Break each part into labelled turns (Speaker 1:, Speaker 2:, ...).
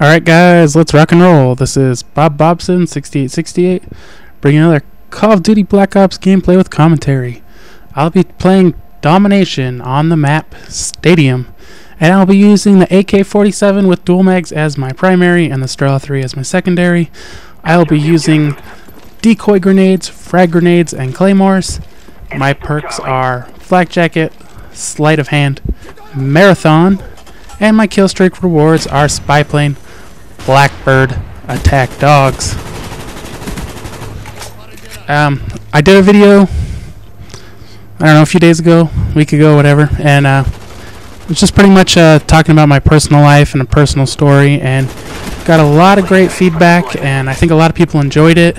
Speaker 1: Alright guys, let's rock and roll. This is Bob Bobson 6868 bringing another Call of Duty Black Ops gameplay with commentary. I'll be playing Domination on the map Stadium, and I'll be using the Ak47 with dual mags as my primary and the Strela 3 as my secondary. I'll be using decoy grenades, frag grenades, and claymores. My perks are Flak Jacket, Sleight of Hand, Marathon, and my kill streak rewards are Spy Plane, Blackbird, Attack Dogs. I did a video, I don't know, a few days ago, a week ago, whatever, and it's just pretty much talking about my personal life and a personal story, and got a lot of great feedback, and I think a lot of people enjoyed it,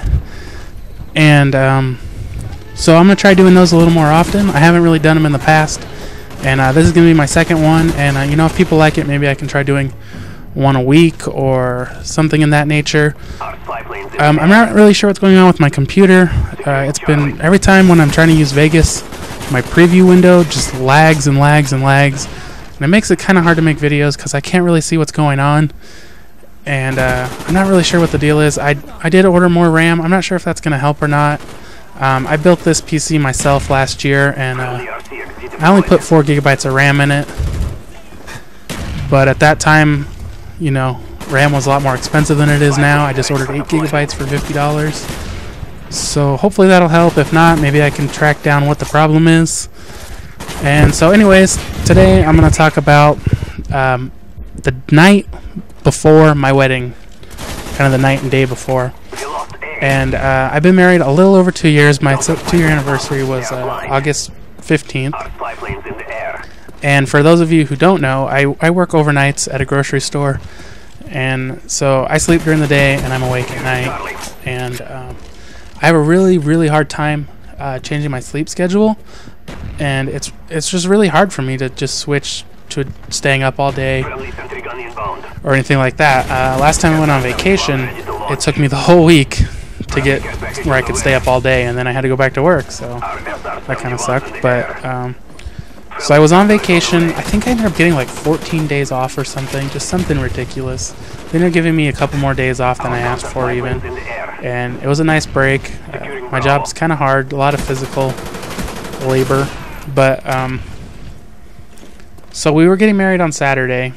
Speaker 1: and so I'm going to try doing those a little more often. I haven't really done them in the past, and this is going to be my second one, and you know, if people like it, maybe I can try doing one a week or something in that nature. I'm not really sure what's going on with my computer. It's been, every time when I'm trying to use Vegas, my preview window just lags and lags and lags, and it makes it kind of hard to make videos because I can't really see what's going on, and I'm not really sure what the deal is. I did order more RAM. I'm not sure if that's going to help or not. I built this PC myself last year, and I only put 4 gigabytes of RAM in it, but at that time, you know, RAM was a lot more expensive than it is now. I just ordered 8 gigabytes for $50. So hopefully that'll help. If not, maybe I can track down what the problem is. And so anyways, today I'm going to talk about the night before my wedding. Kind of the night and day before. And I've been married a little over 2 years. My 2-year anniversary was August 15th. And for those of you who don't know, I work overnights at a grocery store, and so I sleep during the day and I'm awake at night, and I have a really hard time changing my sleep schedule, and it's just really hard for me to just switch to staying up all day or anything like that. Last time I went on vacation, it took me the whole week to get where I could stay up all day, and then I had to go back to work, so that kind of sucked. But so I was on vacation. I think I ended up getting like 14 days off or something, just something ridiculous. They ended up giving me a couple more days off than I asked for even, and it was a nice break. My job's kind of hard, a lot of physical labor, but so we were getting married on Saturday,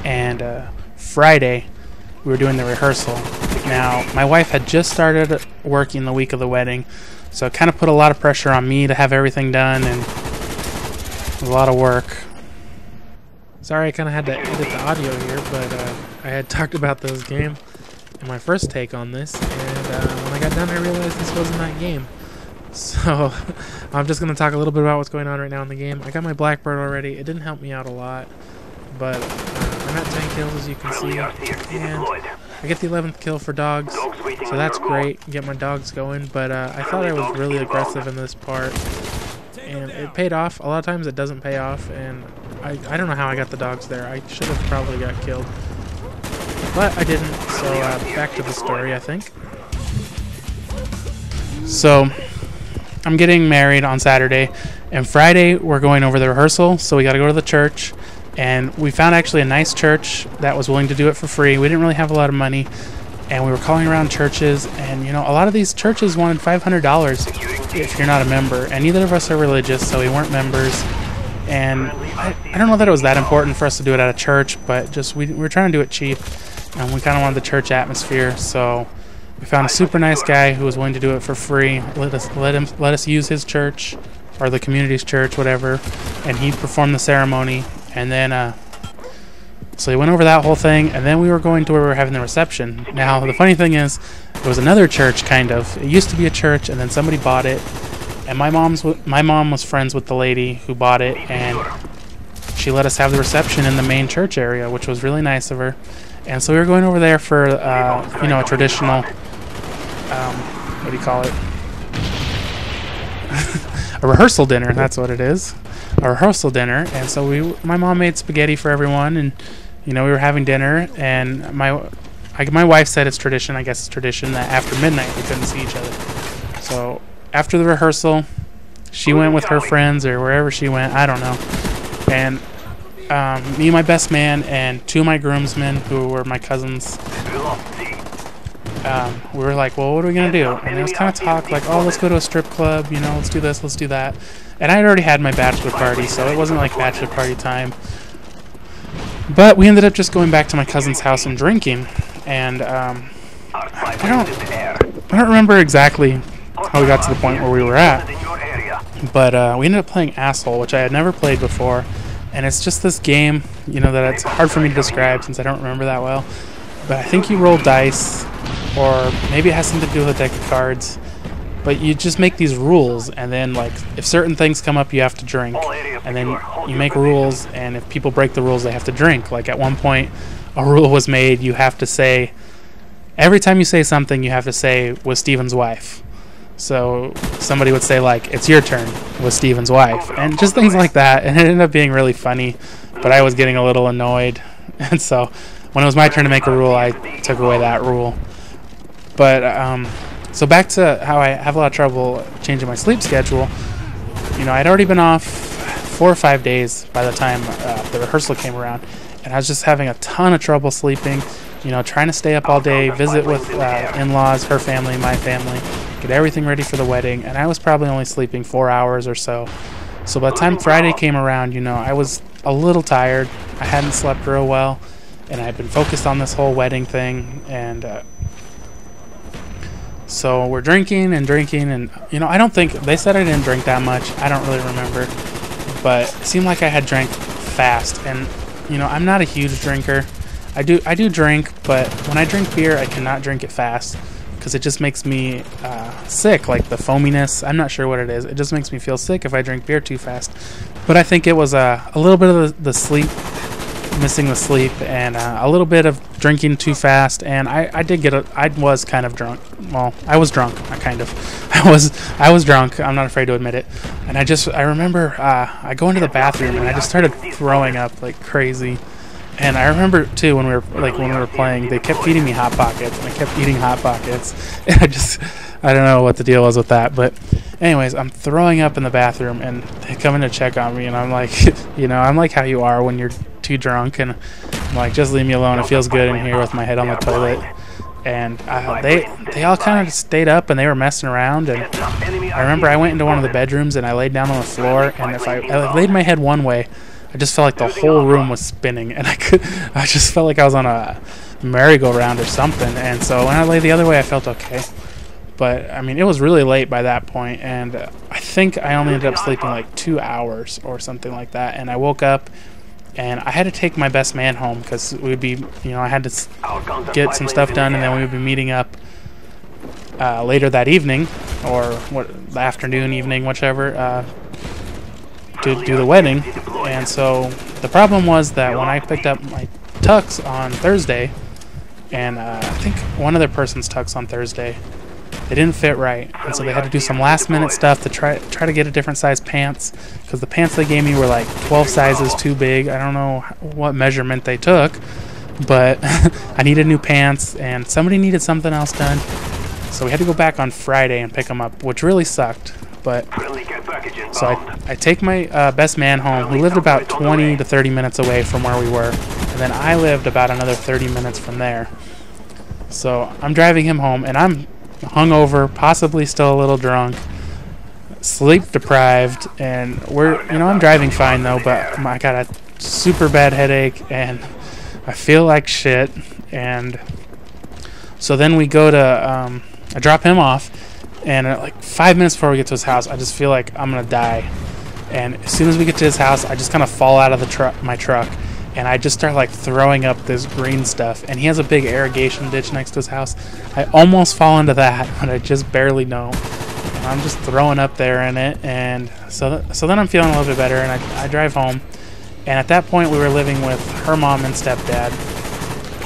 Speaker 1: and Friday we were doing the rehearsal. Now, my wife had just started working the week of the wedding, so it kind of put a lot of pressure on me to have everything done, and a lot of work. Sorry I kind of had to edit the audio here, but I had talked about this game in my first take on this, and when I got done I realized this wasn't that game. So I'm just going to talk a little bit about what's going on right now in the game. I got my Blackbird already. It didn't help me out a lot, but I'm at 10 kills as you can see, and I get the 11th kill for dogs, so that's great, get my dogs going, but I thought I was really aggressive in this part, and it paid off. A lot of times it doesn't pay off, and I don't know how I got the dogs there. I should have probably got killed, but I didn't. So back to the story, I think. So I'm getting married on Saturday, and Friday we're going over the rehearsal, so we got to go to the church, and we found actually a nice church that was willing to do it for free. We didn't really have a lot of money, and we were calling around churches, and you know, a lot of these churches wanted $500 if you're not a member, and neither of us are religious, so we weren't members, and I don't know that it was that important for us to do it at a church, but just we were trying to do it cheap, and we kind of wanted the church atmosphere, so we found a super nice guy who was willing to do it for free. Let us use his church, or the community's church, whatever, and he performed the ceremony, and then so he went over that whole thing, and then we were going to where we were having the reception. Now, the funny thing is, it was another church, kind of. It used to be a church, and then somebody bought it, and my mom was friends with the lady who bought it, and she let us have the reception in the main church area, which was really nice of her. And so we were going over there for, you know, a traditional, what do you call it? A rehearsal dinner, that's what it is. A rehearsal dinner, and so my mom made spaghetti for everyone, and you know, we were having dinner, and my wife said it's tradition, I guess it's tradition, that after midnight we couldn't see each other. So after the rehearsal, she went with her friends or wherever she went, I don't know, and me and my best man and two of my groomsmen, who were my cousins, we were like, well, what are we going to do? And it was kind of talk like, oh, let's go to a strip club, you know, let's do this, let's do that. And I had already had my bachelor party, so it wasn't like bachelor party time. But we ended up just going back to my cousin's house and drinking. And I don't remember exactly how we got to the point where we were at. But we ended up playing Asshole, which I had never played before. And it's just this game, you know, that it's hard for me to describe since I don't remember that well. But I think you roll dice, or maybe it has something to do with a deck of cards. But you just make these rules, and then, like, if certain things come up, you have to drink. And then you make rules, and if people break the rules, they have to drink. Like, at one point, a rule was made, you have to say, every time you say something, you have to say, with Steven's wife. So somebody would say, like, it's your turn with Steven's wife. And just things like that. And it ended up being really funny, but I was getting a little annoyed. And so when it was my turn to make a rule, I took away that rule. But, so back to how I have a lot of trouble changing my sleep schedule. You know, I'd already been off 4 or 5 days by the time the rehearsal came around. And I was just having a ton of trouble sleeping. You know, trying to stay up all day, visit with in-laws, her family, my family, get everything ready for the wedding. And I was probably only sleeping 4 hours or so. So by the time Friday came around, you know, I was a little tired. I hadn't slept real well. And I had been focused on this whole wedding thing. And so we're drinking, and, you know, I don't think, they said I didn't drink that much. I don't really remember. But it seemed like I had drank fast. And, you know, I'm not a huge drinker. I do drink, but when I drink beer, I cannot drink it fast because it just makes me sick, like the foaminess. I'm not sure what it is. It just makes me feel sick if I drink beer too fast. But I think it was a little bit of the sleep, missing the sleep, and a little bit of drinking too fast. And I was kind of drunk. Well, I was drunk, I was drunk. I'm not afraid to admit it. And I remember I go into the bathroom and I just started throwing up like crazy. And I remember too when we were playing, they kept feeding me Hot Pockets, and I kept eating Hot Pockets, and I don't know what the deal was with that, but anyways, I'm throwing up in the bathroom, and they come in to check on me, and I'm like, you know, I'm like how you are when you're too drunk, and I'm like, just leave me alone. It feels good in here with my head on the toilet. And they all kind of stayed up, and they were messing around. And I remember I went into one of the bedrooms, and I laid down on the floor, and if I laid my head one way, I just felt like the whole room was spinning, and I just felt like I was on a merry-go-round or something. And so when I lay the other way, I felt okay. But I mean, it was really late by that point, and I think I only ended up sleeping like 2 hours or something like that. And I woke up, and I had to take my best man home because we'd be, you know, I had to get some stuff done, and then we would be meeting up later that evening, or the afternoon, evening, whichever, to do the wedding. And so the problem was that when I picked up my tux on Thursday, and I think one other person's tux on Thursday, they didn't fit right, and so they had to do some last minute stuff to try to get a different size pants, because the pants they gave me were like 12 sizes too big. I don't know what measurement they took, but I needed new pants, and somebody needed something else done, so we had to go back on Friday and pick them up, which really sucked. But so I take my best man home, who lived about 20 to 30 minutes away from where we were, and then I lived about another 30 minutes from there. So I'm driving him home, and I'm hungover, possibly still a little drunk, sleep deprived, and I'm driving fine though, but I got a super bad headache, and I feel like shit. And so then we go to I drop him off. And like 5 minutes before we get to his house, I just feel like I'm gonna die. And as soon as we get to his house, I just kind of fall out of my truck, and I just start like throwing up this green stuff. And he has a big irrigation ditch next to his house. I almost fall into that, but I just barely know. And I'm just throwing up there in it. And so then I'm feeling a little bit better, and I drive home. And at that point, we were living with her mom and stepdad.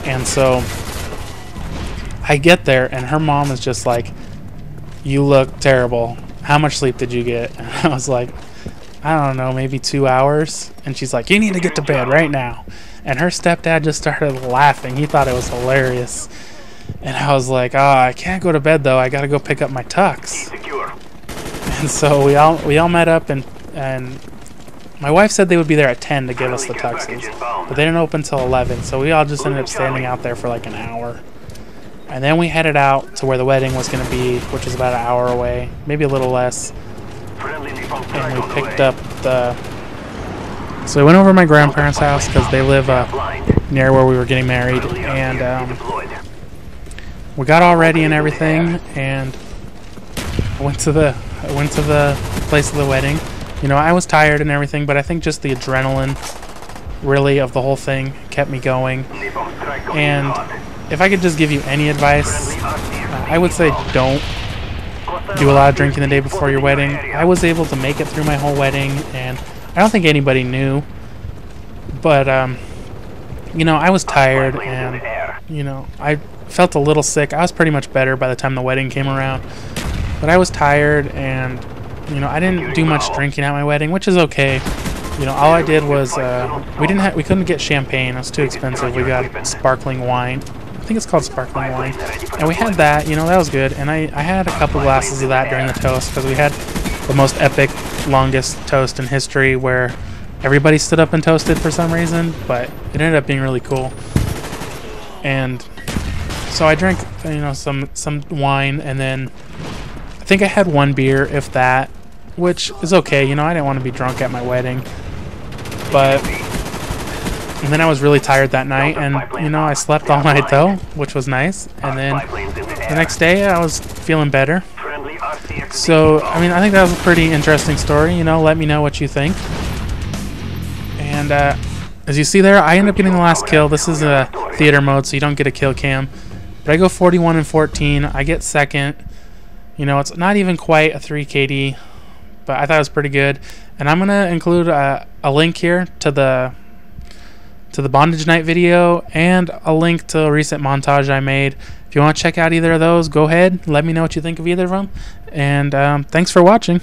Speaker 1: And so I get there, and her mom is just like, "You look terrible. How much sleep did you get?" And I was like, "I don't know, maybe 2 hours." And she's like, "You need to get to bed right now." And her stepdad just started laughing. He thought it was hilarious. And I was like, "Oh, I can't go to bed though. I got to go pick up my tux." And so we all met up, and my wife said they would be there at 10 to give us the tuxes, but they didn't open until 11, so we all just ended up standing out there for like an hour. And then we headed out to where the wedding was going to be, which was about an hour away, maybe a little less. And we picked up the... So we went over to my grandparents' house because they live near where we were getting married, and we got all ready and everything, and I went to the place of the wedding. You know, I was tired and everything, but I think just the adrenaline, really, of the whole thing kept me going. And if I could just give you any advice, I would say don't do a lot of drinking the day before your wedding. I was able to make it through my whole wedding, and I don't think anybody knew. But, you know, I was tired, and, you know, I felt a little sick. I was pretty much better by the time the wedding came around. But I was tired, and, you know, I didn't do much drinking at my wedding, which is okay. You know, all I did was, we couldn't get champagne. It was too expensive. We got sparkling wine. I think it's called sparkling wine. And we had that, you know, that was good. And I had a couple glasses of that during the toast, because we had the most epic, longest toast in history where everybody stood up and toasted for some reason, but it ended up being really cool. And so I drank, you know, some wine, and then I think I had one beer, if that, which is okay. You know, I didn't want to be drunk at my wedding, but and then I was really tired that night, and you know, I slept all night though, which was nice. And then the next day I was feeling better. So I mean, I think that was a pretty interesting story. You know, let me know what you think. And as you see there, I end up getting the last kill. This is a theater mode, so you don't get a kill cam. But I go 41 and 14. I get second. You know, it's not even quite a 3 KD, but I thought it was pretty good. And I'm gonna include a link here to the bondage night video and a link to a recent montage I made. If you want to check out either of those, go ahead. Let me know what you think of either of them. And thanks for watching.